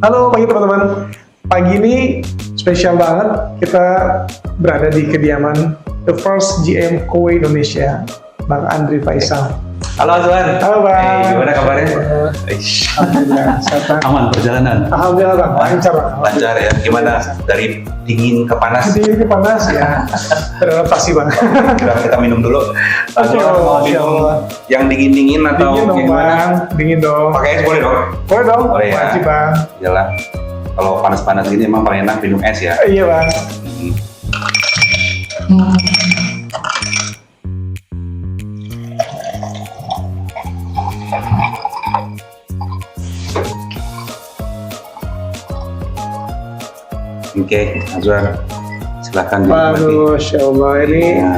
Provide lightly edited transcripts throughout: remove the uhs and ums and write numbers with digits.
Halo pagi teman-teman. Pagi ini spesial banget. Kita berada di kediaman The First GM Kowe Indonesia, Bang Andri Faisal. Halo Azwan. Halo Bang. Gimana kabarnya? Alhamdulillah. Sehat. Aman perjalanan. Alhamdulillah Bang. Lancar Bang. Lancar ya. Gimana dari dingin ke panas? Dingin ke panas ya. Beradaptasi Bang. Kita minum dulu. Oke, Mau Masya minum Allah. yang dingin atau Dingin dong gimana? Bang. Dingin dong. Pakai es boleh dong? Boleh dong. Boleh ya. Wajib Bang. Iyalah. Kalau panas-panas gini emang paling enak minum es ya. Iya Bang. Oke, Azwan. Silakan dinikmati. Waduh, Masya Allah. Ini Ya.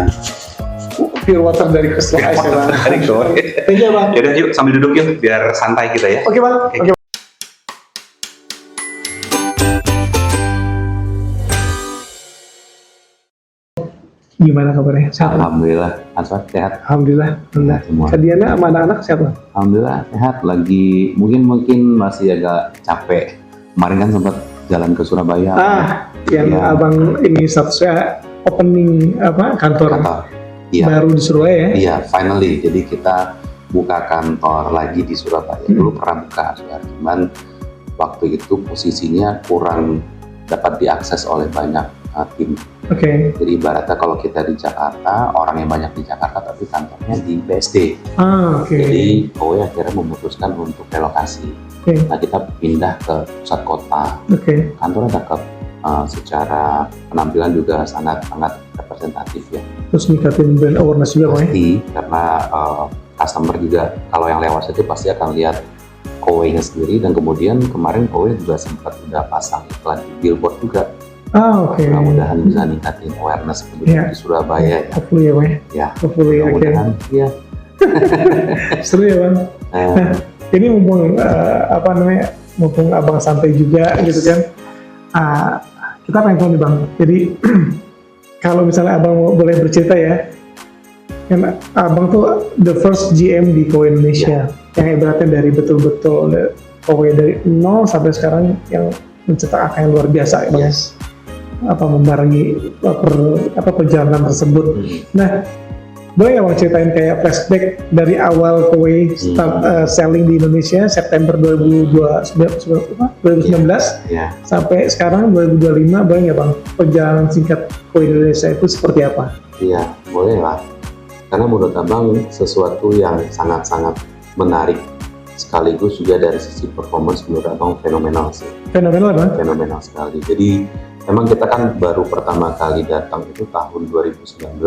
pure water dari Crystal Ice ya Bang. Dari Kowe. Thank you Bang. Yaudah yuk sambil duduk yuk biar santai kita ya. Oke Bang. Oke. Oke. Gimana kabarnya? Sehat? Alhamdulillah, Azwan sehat. Alhamdulillah. Alhamdulillah. Semua. Kediana sama anak-anak sehat Bang? Alhamdulillah sehat. Lagi mungkin masih agak capek. Kemarin kan sempat jalan ke Surabaya. Yang Iya. abang ini statusnya opening kantor Kantor. Iya. baru di Surabaya ya? Iya, finally. Jadi kita buka kantor lagi di Surabaya. Dulu pernah buka, cuman waktu itu posisinya kurang dapat diakses oleh banyak tim. Oke. Jadi ibaratnya kalau kita di Jakarta, orang yang banyak di Jakarta tapi kantornya di BSD. Oke. Jadi Kowe akhirnya memutuskan untuk relokasi. Oke. Nah kita pindah ke pusat kota. Oke. Kantornya dekat, secara penampilan juga sangat representatif ya. Terus ningkatin brand awareness juga Bang ya? Pasti karena customer juga kalau yang lewat situ pasti akan lihat Kowe-nya sendiri, dan kemudian kemarin Kowe juga sempat udah pasang iklan di billboard juga. Oke. Mudah-mudahan bisa ningkatin awareness penduduk Iya. di Surabaya ya. Hopefully ya Bang ya? Ya, Hopefully, oke. mudah-mudahan ya. Seru ya Bang? Eh, Ini mumpung abang santai juga gitu kan, kita pengen tahu nih Bang, jadi kalau misalnya abang boleh bercerita ya, kan abang tuh the first GM di Kowe Indonesia, yang ibaratnya dari betul-betul Kowe dari nol sampai sekarang yang mencetak angka yang luar biasa ya Bang. yes. Membarengi perjalanan tersebut. Nah, boleh nggak Bang ceritain kayak flashback dari awal Kowe start selling di Indonesia September 2019 Ya, sampai sekarang 2025, boleh nggak Bang perjalanan singkat Kowe Indonesia itu seperti apa? iya, boleh lah. Karena menurut Abang sesuatu yang sangat-sangat menarik, sekaligus juga dari sisi performance menurut Abang fenomenal sih. Fenomenal Bang? Fenomenal sekali. Jadi memang kita kan baru pertama kali datang itu tahun 2019.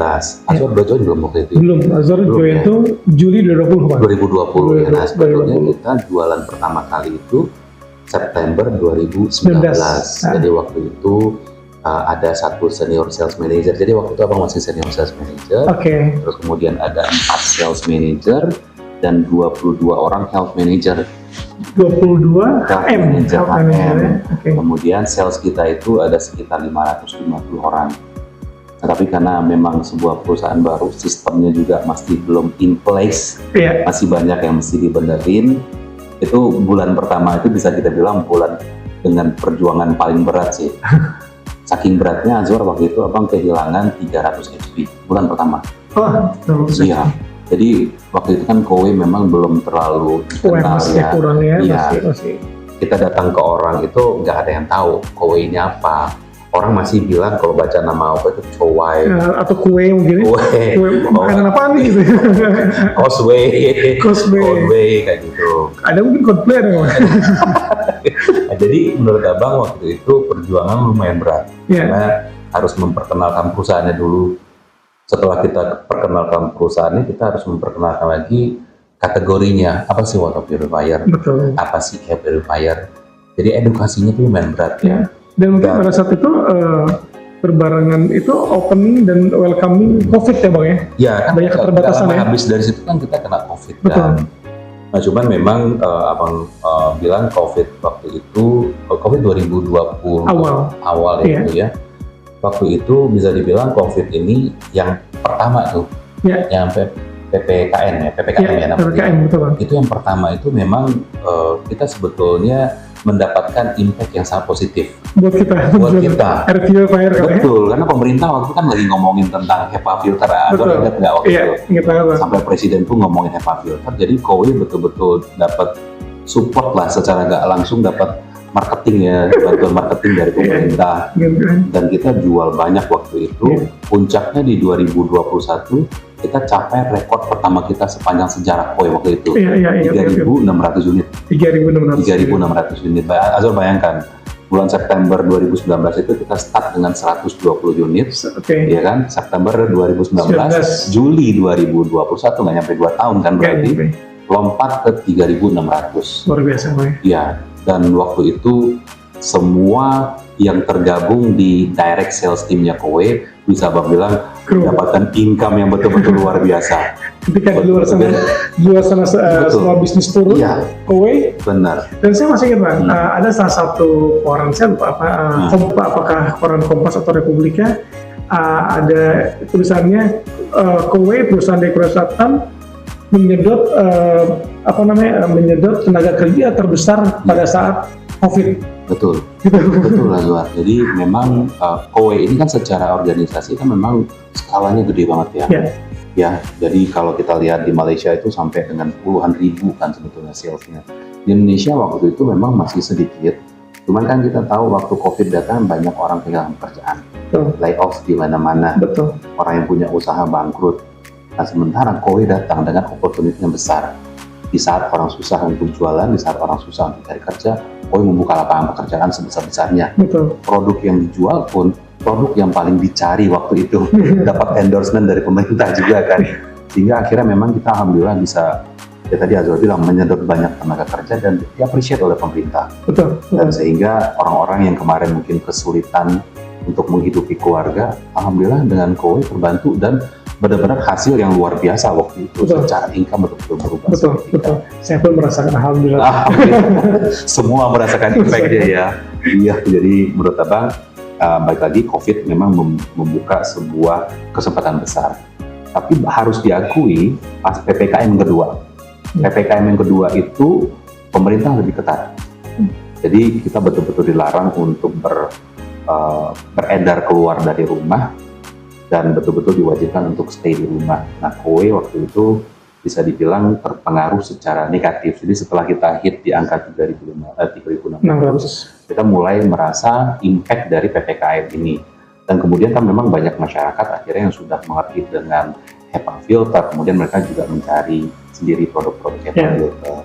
Azwar udah join belum waktu itu? Belum, Azhar Belum, join ya? itu Juli 2020 Bang. 2020 ya. Nah, sebetulnya 2020. kita jualan pertama kali itu September 2019. Jadi waktu itu ada satu senior sales manager. Jadi waktu itu Abang masih senior sales manager. Oke. Terus kemudian ada 4 sales manager dan 22 orang health manager. 22 Health HM. manager, Health manager ya. HM. Oke. Kemudian sales kita itu ada sekitar 550 orang. Nah, tapi karena memang sebuah perusahaan baru, sistemnya juga masih belum in place, Iya. masih banyak yang mesti dibenerin. Itu bulan pertama itu bisa kita bilang bulan dengan perjuangan paling berat sih. Saking beratnya Azwar waktu itu Abang kehilangan 300 HP bulan pertama. Oh, terus Iya. Jadi waktu itu kan Kowe memang belum terlalu dikenal awareness-nya ya. kurang ya, Iya. masih. Kita datang ke orang itu nggak ada yang tahu Kowe ini apa. Orang masih bilang kalau baca nama Kowe itu Cowai, Atau kue mungkin. Kue makanan apa nih gitu. Cosway, kayak gitu. Ada mungkin Coldplay ada nggak? Nah, jadi menurut Abang waktu itu perjuangan lumayan berat. Iya. Karena harus memperkenalkan perusahaannya dulu. Setelah kita perkenalkan perusahaannya, kita harus memperkenalkan lagi kategorinya. Apa sih water purifier? Betul. Apa sih air purifier? Jadi edukasinya tuh lumayan berat ya. Dan mungkin pada saat itu berbarengan itu opening dan welcoming COVID ya Bang ya? Ya kan Banyak keterbatasan nggak lama ya? habis dari situ kan kita kena COVID Betul. kan. Nah cuman memang Abang bilang COVID waktu itu, COVID 2020 awal Iya. itu ya. Waktu itu bisa dibilang COVID ini yang pertama tuh, Iya. yang sampai PPKN ya, PPKM ya namanya. PPKM, betul Bang. Itu yang pertama itu memang kita sebetulnya mendapatkan impact yang sangat positif Buat kita. buat kita. Air purifier kan ya? Betul, karena pemerintah waktu itu kan lagi ngomongin tentang HEPA filter. Betul. Ingat nggak waktu Iya, itu? ingat banget Bang. Sampai presiden tuh ngomongin HEPA filter, jadi KOWE betul-betul dapat support lah secara nggak langsung, dapat marketing ya, bantuan marketing dari pemerintah. Dan kita jual banyak waktu itu. Puncaknya di 2021 kita capai rekor pertama kita sepanjang sejarah KOWE waktu itu. 3.600 unit. 3.600 unit. Azor bayangkan, bulan September 2019 itu kita start dengan 120 unit, ya kan? September 2019, Juli 2021 nggak nyampe 2 tahun kan berarti, lompat ke 3.600. Luar biasa Bang. Ya, dan waktu itu semua yang tergabung di direct sales timnya KOWE bisa Bang bilang mendapatkan income yang betul-betul luar biasa. Ketika di luar sana semua bisnis turun, KOWE benar. Dan saya masih ingat Bang, ada salah satu koran, saya lupa apakah koran Kompas atau Republika, ada tulisannya KOWE perusahaan di Korea Selatan menyedot menyedot tenaga kerja terbesar pada saat COVID. Betul, betul Azwar. Jadi memang KOWE ini kan secara organisasi kan memang skalanya gede banget ya. Ya, jadi kalau kita lihat di Malaysia itu sampai dengan puluhan ribu kan sebetulnya salesnya. Di Indonesia waktu itu memang masih sedikit. Cuman kan kita tahu waktu COVID datang banyak orang kehilangan pekerjaan, layoff di mana-mana. Orang yang punya usaha bangkrut. Nah sementara KOWE datang dengan opportunity yang besar. Di saat orang susah untuk jualan, di saat orang susah untuk cari kerja, KOWE membuka lapangan pekerjaan sebesar-besarnya. Produk yang dijual pun produk yang paling dicari waktu itu, dapat endorsement dari pemerintah juga kan. Sehingga akhirnya memang kita alhamdulillah bisa, ya tadi Azwar bilang, menyedot banyak tenaga kerja dan di-appreciate oleh pemerintah. Dan sehingga orang-orang yang kemarin mungkin kesulitan untuk menghidupi keluarga, alhamdulillah dengan KOWE terbantu dan benar-benar hasil yang luar biasa waktu itu. Secara income betul-betul berubah. Betul. Saya pun merasakan alhamdulillah. Semua merasakan impact-nya ya. Iya, jadi menurut Abang, baik lagi COVID memang membuka sebuah kesempatan besar. Tapi harus diakui pas PPKM kedua. PPKM yang kedua itu pemerintah lebih ketat. Jadi kita betul-betul dilarang untuk beredar keluar dari rumah dan betul-betul diwajibkan untuk stay di rumah. Nah, KOWE waktu itu bisa dibilang terpengaruh secara negatif. Jadi setelah kita hit di angka 3.600, kita mulai merasa impact dari PPKM ini. Dan kemudian kan memang banyak masyarakat akhirnya yang sudah mengerti dengan HEPA filter, kemudian mereka juga mencari sendiri produk-produk HEPA filter.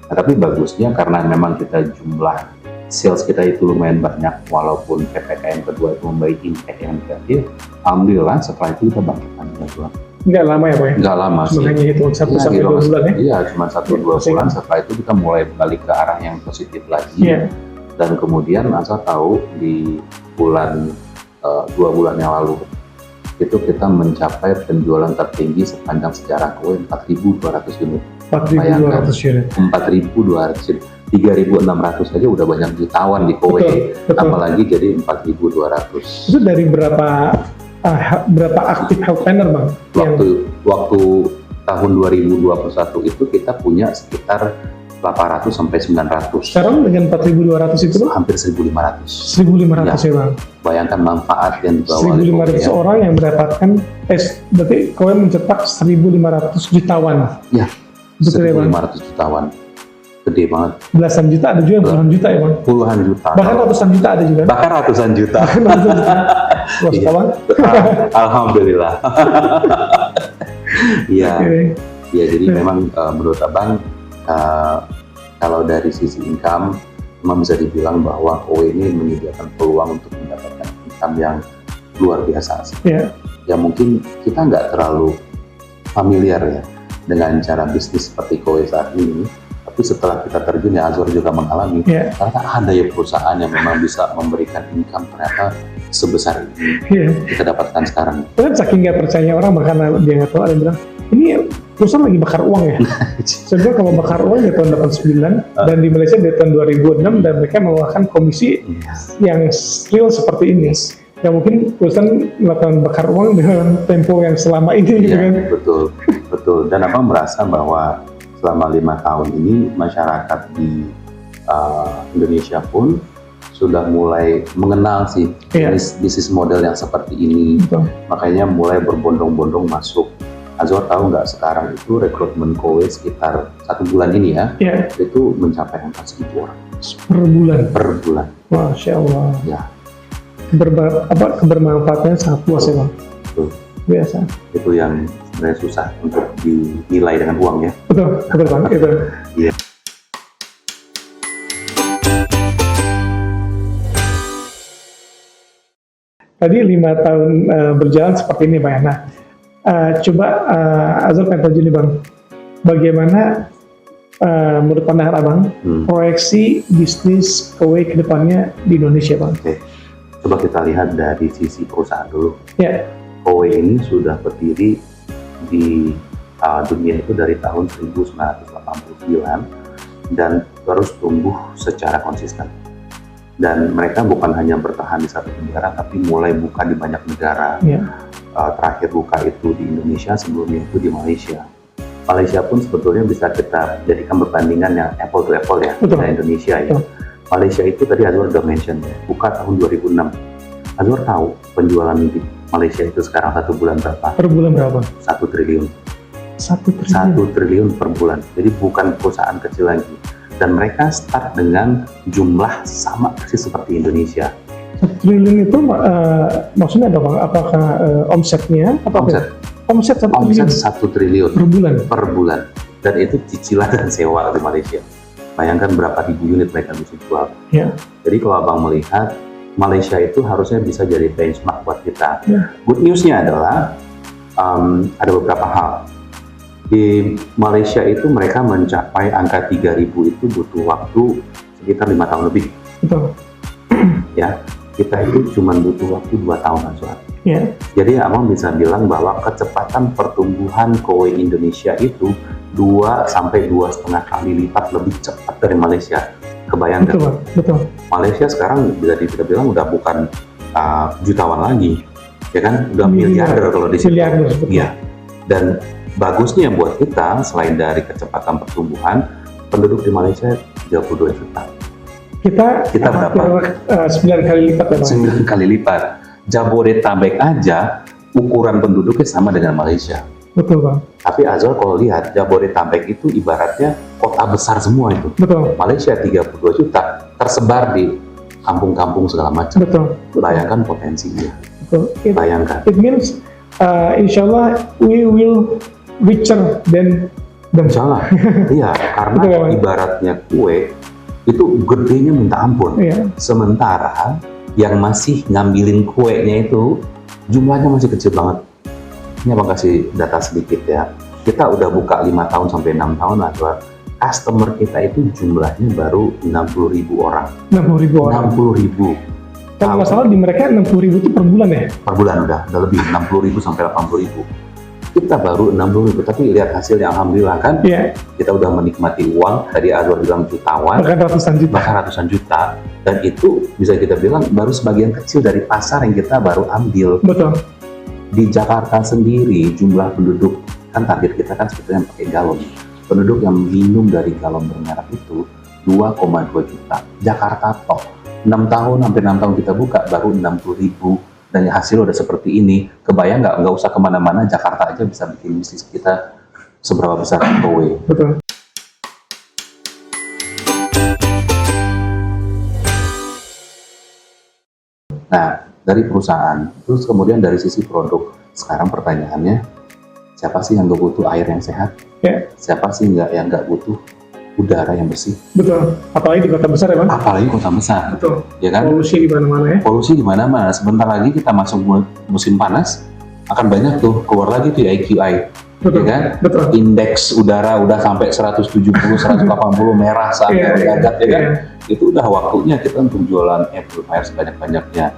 Nah, tapi bagusnya karena memang kita jumlah sales kita itu lumayan banyak, walaupun PPKM kedua itu membaik impact yang negatif, alhamdulillah setelah itu kita bangkit lagi. Nggak lama ya Pak ya? Nggak lama sih. Makanya itu 1-2 bulan ya? Iya, cuma 1-2 bulan. Setelah itu kita mulai balik ke arah yang positif lagi. Dan kemudian Asa tahu di bulan 2 bulan yang lalu itu kita mencapai penjualan tertinggi sepanjang sejarah KOWE 4.200 unit. 4.200 unit. 4.200 unit. 3.600 saja udah banyak jutawan di KOWE, apalagi jadi 4.200. Itu dari berapa aktif health planner Bang? Waktu tahun 2021 itu kita punya sekitar 800 sampai 900. Sekarang dengan 4.200 itu hampir 1.500. 1.500 ya Bang. Bayangkan manfaat yang dibawa 1.500 orang yang mendapatkan berarti KOWE mencetak 1.500 jutawan. Ya, 1.500 jutawan. Gede banget. Belasan juta ada juga yang puluhan juta ya Bang? Puluhan juta. Bahkan ratusan juta ada juga. Bahkan ratusan juta. Iya. Alhamdulillah. Iya. Ya, jadi memang menurut Abang kalau dari sisi income memang bisa dibilang bahwa KOWE ini menyediakan peluang untuk mendapatkan income yang luar biasa. Ya mungkin kita nggak terlalu familiar ya dengan cara bisnis seperti KOWE saat ini. Tapi setelah kita terjun, ya Azwar juga mengalami, ternyata ada ya perusahaan yang memang bisa memberikan income ternyata sebesar ini kita dapatkan sekarang. Kan saking nggak percaya orang, bahkan dia nggak tahu, ada yang bilang, ini perusahaan lagi bakar uang ya? Saya bilang kalau bakar uang di tahun 89, dan di Malaysia di tahun 2006, dan mereka mengeluarkan komisi yang real seperti ini. Ya mungkin perusahaan melakukan bakar uang dengan tempo yang selama ini gitu kan. Iya, betul. Dan Abang merasa bahwa selama 5 tahun ini masyarakat di Indonesia pun sudah mulai mengenal sih bisnis model yang seperti ini. Betul. Makanya mulai berbondong-bondong masuk. Azwar tahu nggak sekarang itu rekrutmen kowe sekitar 1 bulan ini ya, itu mencapai angka 1.000 orang per bulan. Masya Allah. Ya. Kebermanfaatnya sangat luas ya Bang. Betul. Biasa. Itu yang sebenarnya susah untuk dinilai dengan uang ya. Betul Bang. Itu. Iya. Tadi 5 tahun berjalan seperti ini Bang. Nah, coba Azwar pengen tahu nih Bang, bagaimana menurut pandangan Abang proyeksi bisnis Kowe ke depannya di Indonesia Bang? Oke. Coba kita lihat dari sisi perusahaan dulu. Ya. Kowe ini sudah berdiri di dunia itu dari tahun 1989 dan terus tumbuh secara konsisten. Dan mereka bukan hanya bertahan di satu negara, tapi mulai buka di banyak negara. Terakhir buka itu di Indonesia, sebelumnya itu di Malaysia. Malaysia pun sebetulnya bisa kita jadikan perbandingan yang apple to apple ya, dengan Indonesia ya. Malaysia itu tadi Azwar udah mention ya, buka tahun 2006. Azwar tahu penjualan di Malaysia itu sekarang 1 bulan berapa? Per bulan berapa? 1 triliun. 1 triliun per bulan. Jadi bukan perusahaan kecil lagi. Dan mereka start dengan jumlah sama persis seperti Indonesia. 1 triliun itu maksudnya apa Bang? Apakah omsetnya? Omset 1 triliun? 1 triliun per bulan. Dan itu cicilan dan sewa di Malaysia. Bayangkan berapa ribu unit mereka bisa jual. Ya. Jadi kalau Abang melihat, Malaysia itu harusnya bisa jadi benchmark buat kita. Good newsnya adalah ada beberapa hal. Di Malaysia itu mereka mencapai angka 3.000 itu butuh waktu sekitar 5 tahun lebih. Betul. Ya, kita itu cuma butuh waktu 2 tahun aja. Ya. Jadi Abang bisa bilang bahwa kecepatan pertumbuhan Kowe Indonesia itu 2 sampai 2,5 kali lipat lebih cepat dari Malaysia. Kebayangkan? Betul. Malaysia sekarang bisa kita bilang udah bukan jutawan lagi, ya kan? Udah miliarder kalau di situ. Iya. Dan bagusnya buat kita, selain dari kecepatan pertumbuhan, penduduk di Malaysia 32 juta. Kita berapa? 9 kali lipat ya Bang? 9 kali lipat. Jabodetabek aja ukuran penduduknya sama dengan Malaysia. Betul Bang. Tapi Azwar kalau lihat, Jabodetabek itu ibaratnya kota besar semua itu. Betul. Malaysia 32 juta, tersebar di kampung-kampung segala macam. Betul. Bayangkan potensinya. Betul. Bayangkan. It means inshallah we will richer than them. Salah. Iya, karena ibaratnya kue itu gedenya minta ampun. Sementara yang masih ngambilin kuenya itu jumlahnya masih kecil banget. Ini Abang kasih data sedikit ya. Kita udah buka 5 tahun sampai 6 tahun lah. Customer kita itu jumlahnya baru 60.000 orang. 60.000 orang. 60.000. Kalau nggak salah di mereka 60.000 itu per bulan ya? Per bulan udah lebih 60.000 sampai 80.000. Kita baru 60.000, tapi lihat hasilnya alhamdulillah kan. Kita udah menikmati uang. Tadi Azwar bilang jutawan, bahkan ratusan juta. Dan itu bisa kita bilang baru sebagian kecil dari pasar yang kita baru ambil. Betul. Di Jakarta sendiri jumlah penduduk, kan target kita kan sebetulnya pakai galon. Penduduk yang minum dari galon bermerek itu 2,2 juta. Jakarta top. 6 tahun, hampir 6 tahun kita buka, baru 60.000. Dan hasil udah seperti ini. Kebayang nggak usah kemana-mana, Jakarta aja bisa bikin bisnis kita seberapa besar Kowe. Betul. Nah, dari perusahaan, terus kemudian dari sisi produk. Sekarang pertanyaannya, siapa sih yang nggak butuh air yang sehat? Siapa sih yang nggak butuh udara yang bersih? Betul. Apalagi di kota besar ya Bang? Apalagi kota besar. Betul. Ya kan? Polusi di mana-mana ya? Polusi di mana-mana. Sebentar lagi kita masuk musim panas, akan banyak tuh keluar lagi tuh AQI. Betul. Ya kan? Betul. Indeks udara udah sampai 170, 180 merah sampai gagap ya kan? Itu udah waktunya kita untuk jualan air purifier sebanyak-banyaknya.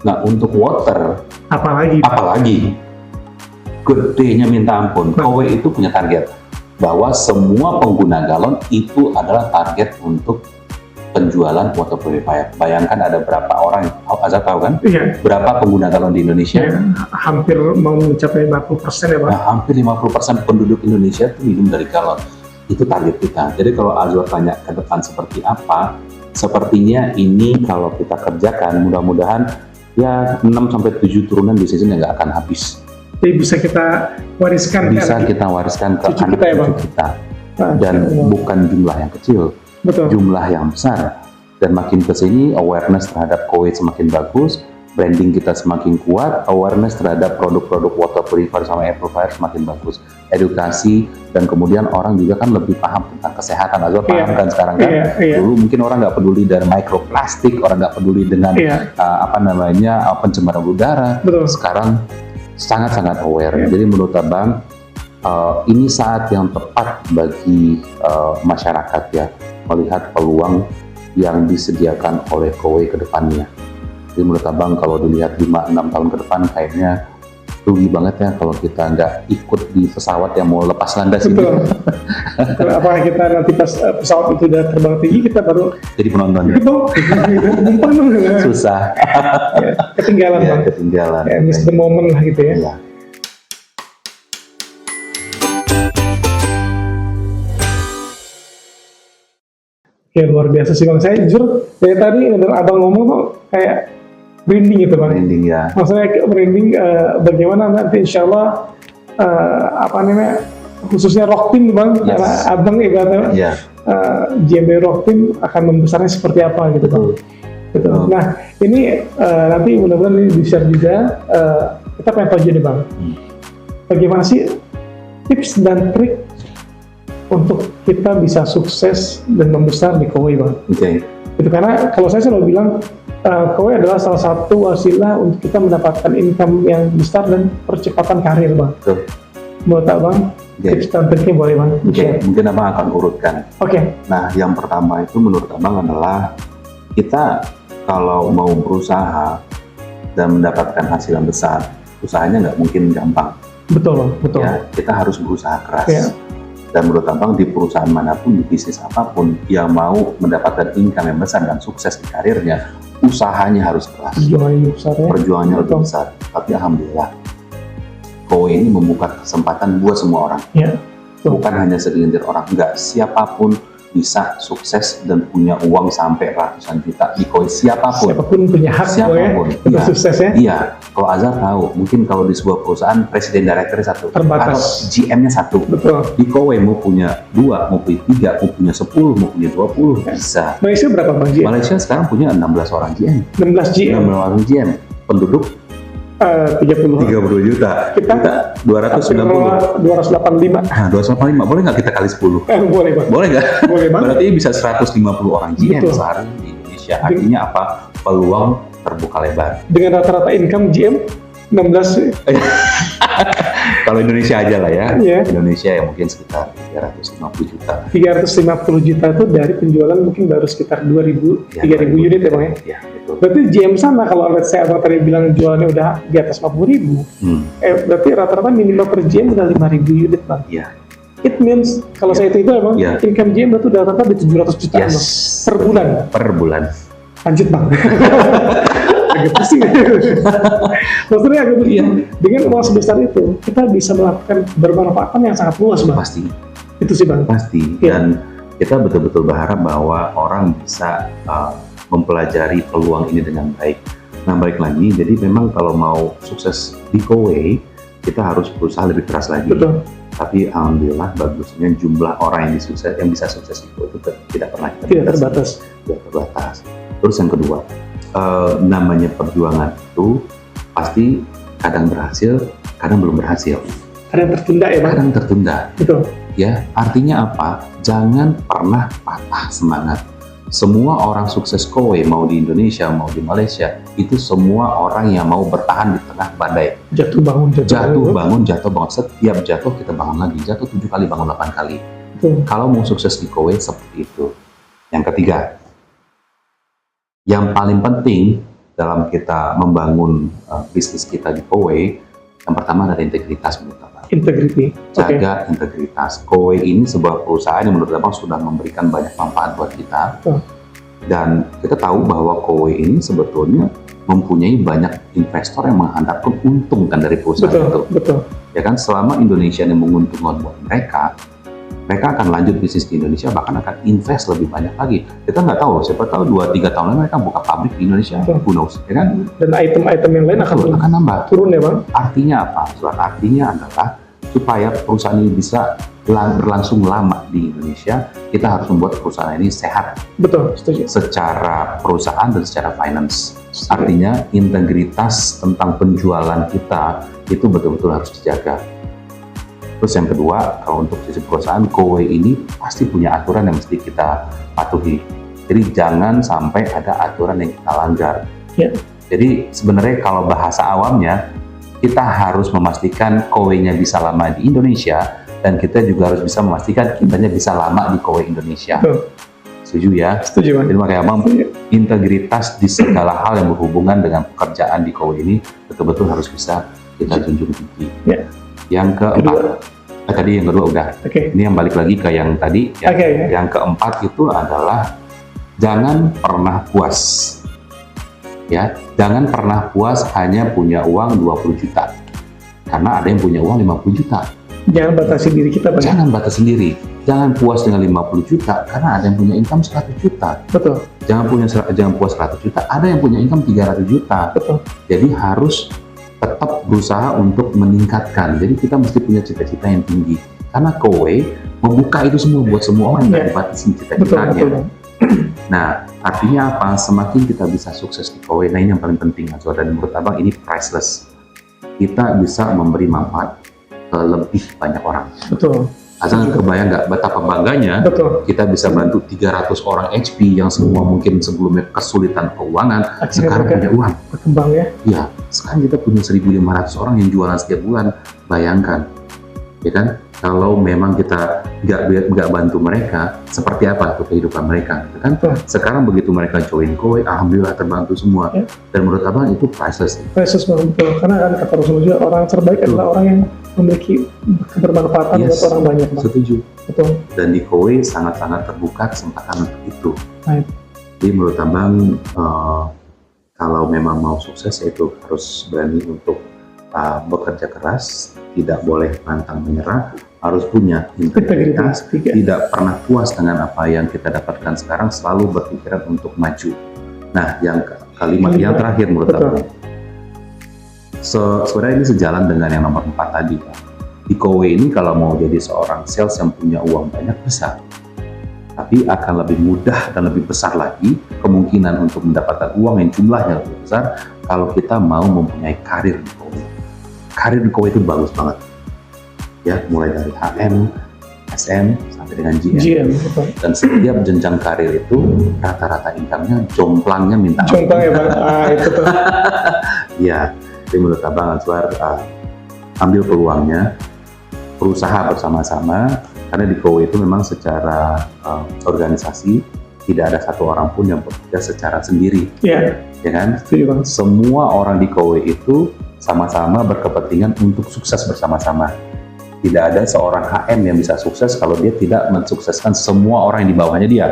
Nah, untuk water apalagi gedenya minta ampun. Kowe itu punya target bahwa semua pengguna galon itu adalah target untuk penjualan water purifier. Bayangkan ada berapa orang, Azhar tahu kan? Iya. Berapa pengguna galon di Indonesia? Ya, hampir mau mencapai 50% ya Bang. Nah, hampir 50% penduduk Indonesia itu minum dari galon. Itu target kita. Jadi kalau Azhar tanya ke depan seperti apa, sepertinya ini kalau kita kerjakan, mudah-mudahan ya 6-7 turunan bisnisnya nggak akan habis. Jadi bisa kita wariskan Bisa ke kita wariskan ke cucu anak kita ya, Bang? cucu kita. Nah, Dan Allah. bukan jumlah yang kecil, Betul. jumlah yang besar. Dan makin ke sini awareness terhadap COVID semakin bagus, branding kita semakin kuat, awareness terhadap produk-produk water purifier sama air purifier semakin bagus, edukasi, dan kemudian orang juga kan lebih paham tentang kesehatan. Azhar paham Iya. kan sekarang kan? Iya. Dulu mungkin orang nggak peduli dengan mikroplastik, orang nggak peduli dengan Iya. pencemaran udara. Betul. Sekarang sangat-sangat aware. Iya. Jadi menurut Abang ini saat yang tepat bagi masyarakat ya melihat peluang yang disediakan oleh Kowei ke depannya. Jadi menurut Abang kalau dilihat 5-6 tahun ke depan kayaknya rugi banget ya kalau kita nggak ikut di pesawat yang mau lepas landas ini. Betul. Apakah kita nanti pas pesawat itu udah terbang tinggi kita baru Jadi penontonnya gitu, susah. ya, ketinggalan Ya, Bang. ketinggalan. Ya, miss the moment lah gitu ya. Iya. Ya luar biasa sih Bang. Saya jujur dari tadi dengan Abang ngomong tuh kayak branding gitu Bang. Branding ya. Maksudnya branding bagaimana nanti insya Allah khususnya Rock Team Bang, Yes. karena Abang ibaratnya Iya. GMB Rock Team akan membesarnya seperti apa gitu Bang. Gitu. Betul. Nah ini nanti mudah-mudahan ini di-share juga, kita pengen tahu juga nih Bang, bagaimana sih tips dan trik untuk kita bisa sukses dan membesar di Kowei Bang. Oke. Itu karena kalau saya selalu bilang Kowei adalah salah satu wasilah untuk kita mendapatkan income yang besar dan percepatan karir Bang. Betul. Menurut Abang, Oke. tips dan triknya boleh Bang? Oke, mungkin Abang akan urutkan. Oke. Nah, yang pertama itu menurut Abang adalah kita kalau mau berusaha dan mendapatkan hasil yang besar, usahanya nggak mungkin gampang. Betul Bang, betul. Ya, kita harus berusaha keras. Ya. Dan menurut Abang di perusahaan manapun, di bisnis apapun, yang mau mendapatkan income yang besar dan sukses di karirnya, usahanya harus keras. Perjuangannya besar ya. Perjuangannya lebih Betul. besar. Tapi alhamdulillah, Kowei ini membuka kesempatan buat semua orang. Ya. Betul. Bukan hanya segelintir orang, enggak, siapapun bisa sukses dan punya uang sampai ratusan juta di Kowei, siapapun. Siapapun punya hak Siapapun. ya, untuk Iya. sukses ya. Iya, kalau Azhar tahu, mungkin kalau di sebuah perusahaan presiden direktur satu, Terbatas. atau GM-nya satu. Betul. Di Kowei mau punya 2, mau punya 3, mau punya 10, mau punya 20, bisa. Malaysia berapa Bang GM? Malaysia sekarang punya 16 orang GM. 16 GM, 16 orang GM. Penduduk 30. 32 juta. Kita 290. 285. Nah, 285. Boleh nggak kita kali 10? Boleh Bang. Boleh nggak? Boleh Bang. Berarti bisa 150 orang GM Betul. sehari di Indonesia. Artinya apa? Peluang terbuka lebar. Dengan rata-rata income GM 16 Kalau Indonesia aja lah ya. Iya. Indonesia ya mungkin sekitar 350 juta. 350 juta itu dari penjualan mungkin baru sekitar 2.000 Ya, 3.000 unit ya Bang ya. Ya, betul. Berarti GM sana kalau let's say Abang tadi bilang jualannya udah di atas 50.000, berarti rata-rata minimal per GM udah 5.000 unit Bang. Iya. It means kalau Ya. saya hitung itu Bang, Ya. income GM itu udah rata-rata di 700 juta Yes. Bang, per bulan. Per bulan. Lanjut Bang. Agak pusing. Maksudnya agak pusing. Iya. Dengan uang sebesar itu, kita bisa melakukan bermanfaatan yang sangat luas Bang. Pasti. Itu sih Bang. Pasti. Iya. Dan kita betul-betul berharap bahwa orang bisa mempelajari peluang ini dengan baik. Nah, balik lagi, jadi memang kalau mau sukses di Kowei, kita harus berusaha lebih keras lagi. Betul. Tapi alhamdulillah bagusnya jumlah orang yang bisa sukses di Kowei itu tidak pernah Tidak terbatas. Tidak terbatas. Terus yang kedua, namanya perjuangan itu pasti kadang berhasil, kadang belum berhasil, Ada yang tertunda ya Bang. kadang tertunda. Betul. Ya, artinya apa? Jangan pernah patah semangat. Semua orang sukses Kowei, mau di Indonesia, mau di Malaysia, itu semua orang yang mau bertahan di tengah badai. Jatuh bangun. Jatuh bangun. Setiap jatuh kita bangun lagi. Jatuh 7 kali, bangun 8 kali. Betul. Kalau mau sukses di Kowei seperti itu. Yang ketiga, yang paling penting dalam kita membangun bisnis kita di Kowei, yang pertama adalah integritas menurut Abang. Integrity. Oke. Jaga integritas. Kowei ini sebuah perusahaan yang menurut Abang sudah memberikan banyak manfaat buat kita. Oh. Dan kita tahu bahwa Kowe ini sebetulnya mempunyai banyak investor yang mengharapkan untung kan dari perusahaan itu. Betul. Ya kan, selama Indonesia yang menguntungkan buat mereka akan lanjut bisnis di Indonesia, bahkan akan invest lebih banyak lagi. Kita nggak tahu, siapa tahu 2-3 tahun lagi mereka buka pabrik di Indonesia, who knows, ya kan? Dan item-item yang lain akan nambah. Turun ya Bang? Artinya apa? Artinya adalah supaya perusahaan ini bisa berlangsung lama di Indonesia, kita harus membuat perusahaan ini sehat. Betul, setuju. Secara perusahaan dan secara finance. Artinya integritas tentang penjualan kita itu betul-betul harus dijaga. Terus yang kedua, kalau untuk sisi perusahaan, Kowe ini pasti punya aturan yang mesti kita patuhi. Jadi jangan sampai ada aturan yang kita langgar. Ya. Jadi sebenarnya kalau bahasa awamnya, kita harus memastikan Kowe-nya bisa lama di Indonesia, dan kita juga harus bisa memastikan kitanya bisa lama di Kowe Indonesia. Setuju ya? Setuju Bang. Jadi makanya Bang, integritas di segala hal yang berhubungan dengan pekerjaan di Kowe ini betul-betul harus bisa kita junjung tinggi. Ya. Yang keempat, tadi yang kedua udah. Ini yang balik lagi ke yang tadi. Yang keempat itu adalah jangan pernah puas. Ya, jangan pernah puas hanya punya uang 20 juta. Karena ada yang punya uang 50 juta. Jangan batasi diri kita, Bang. Jangan batasi diri. Jangan puas dengan 50 juta karena ada yang punya income 100 juta. Betul. Jangan puas 100 juta, ada yang punya income 300 juta. Betul. Jadi harus tetap berusaha untuk meningkatkan. Jadi kita mesti punya cita-cita yang tinggi. Karena Kowe membuka itu semua buat semua orang, nggak dibatasi cita-citanya. Betul. Nah, artinya apa? Semakin kita bisa sukses di Kowe, nah ini yang paling penting, dan menurut Abang ini priceless. Kita bisa memberi manfaat ke lebih banyak orang. Betul. Asal kebayang nggak betapa bangganya kita bisa bantu 300 orang HP yang semua mungkin sebelumnya kesulitan keuangan, sekarang punya uang. Berkembang ya? Iya, sekarang kita punya 1.500 orang yang jualan setiap bulan. Bayangkan, ya kan? Kalau memang kita nggak bantu mereka, seperti apa tuh kehidupan mereka, gitu kan? Sekarang begitu mereka join Kowe, alhamdulillah terbantu semua. Ya. Dan menurut Abang itu priceless. Priceless Bang, betul. Karena kan kata Rasulullah juga, orang terbaik adalah orang yang memiliki kebermanfaatan buat orang banyak. Bang. Setuju. Betul. Dan di Kowe sangat-sangat terbuka kesempatan untuk itu. Baik. Jadi menurut Abang, kalau memang mau sukses, yaitu harus berani untuk bekerja keras, tidak boleh pantang menyerah, harus punya integritas, tidak pernah puas dengan apa yang kita dapatkan sekarang, selalu berpikiran untuk maju. Nah, yang kalimat yang terakhir menurut aku, sebenarnya ini sejalan dengan yang nomor 4 tadi. Di Kowe ini kalau mau jadi seorang sales yang punya uang banyak bisa, tapi akan lebih mudah dan lebih besar lagi kemungkinan untuk mendapatkan uang yang jumlahnya lebih besar kalau kita mau mempunyai karir di Kowe. Karir di Kowe itu bagus banget, ya, mulai dari HM, SM sampai dengan GM. Dan setiap jenjang karir itu rata-rata income-nya jomplangnya minta jomplang ya Bang. Itu tuh. Ya, jadi menurut Abang Answar, ambil peluangnya, berusaha bersama-sama, karena di Kowe itu memang secara organisasi tidak ada satu orang pun yang bekerja secara sendiri. Ya kan? Semua orang di Kowe itu sama-sama berkepentingan untuk sukses bersama-sama. Tidak ada seorang HM yang bisa sukses kalau dia tidak mensukseskan semua orang yang di bawahnya dia.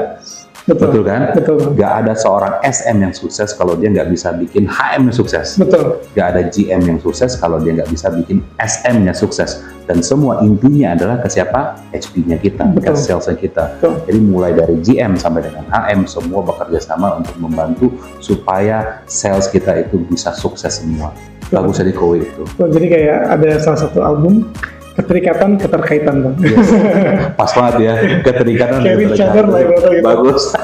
Betul kan? Betul. Gak ada seorang SM yang sukses kalau dia nggak bisa bikin HM yang sukses. Betul. Gak ada GM yang sukses kalau dia nggak bisa bikin SM-nya sukses. Dan semua intinya adalah ke siapa? HP-nya kita, ke sales-nya kita. Betul. Jadi mulai dari GM sampai dengan HM, semua bekerja sama untuk membantu supaya sales kita itu bisa sukses semua. Bagusnya di Kowe itu. Jadi kayak ada salah satu album, keterikatan keterkaitan Bang. Yes. Pas banget ya, keterikatan keterkaitan. Bagus.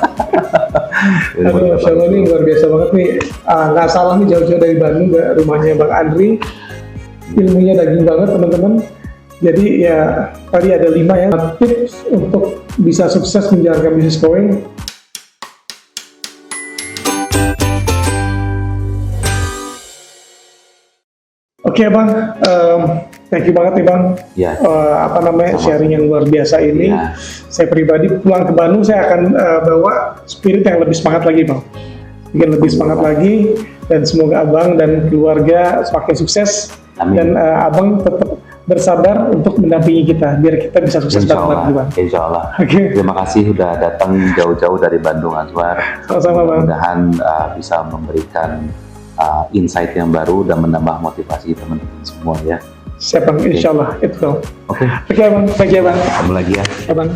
Aduh, Masya Allah, ini luar biasa banget nih. Nggak salah nih, jauh-jauh dari Bandung, rumahnya Bang Andri. Ilmunya daging banget teman-teman. Jadi ya tadi ada 5 ya tips untuk bisa sukses menjalankan bisnis Kowe. Oke Bang, thank you banget nih Bang. Ya. Sharing yang luar biasa ini. Ya. Saya pribadi pulang ke Bandung, saya akan bawa spirit yang lebih semangat lagi Bang. Bikin lebih semangat lagi, dan semoga Abang dan keluarga semakin sukses. Amin. Dan Abang tetap bersabar untuk mendampingi kita biar kita bisa sukses Insya Allah, bareng-bareng, Bang. insya Allah. Oke, Terima kasih sudah datang jauh-jauh dari Bandung, Azwar. sama-sama, Bang. Mudah-mudahan bisa memberikan insight yang baru dan menambah motivasi teman-teman semua ya. Siap, Bang. Insya Allah itu, Bang. Oke, Oke, Bang. Baik ya, Bang. ketemu lagi ya. Ya, Bang.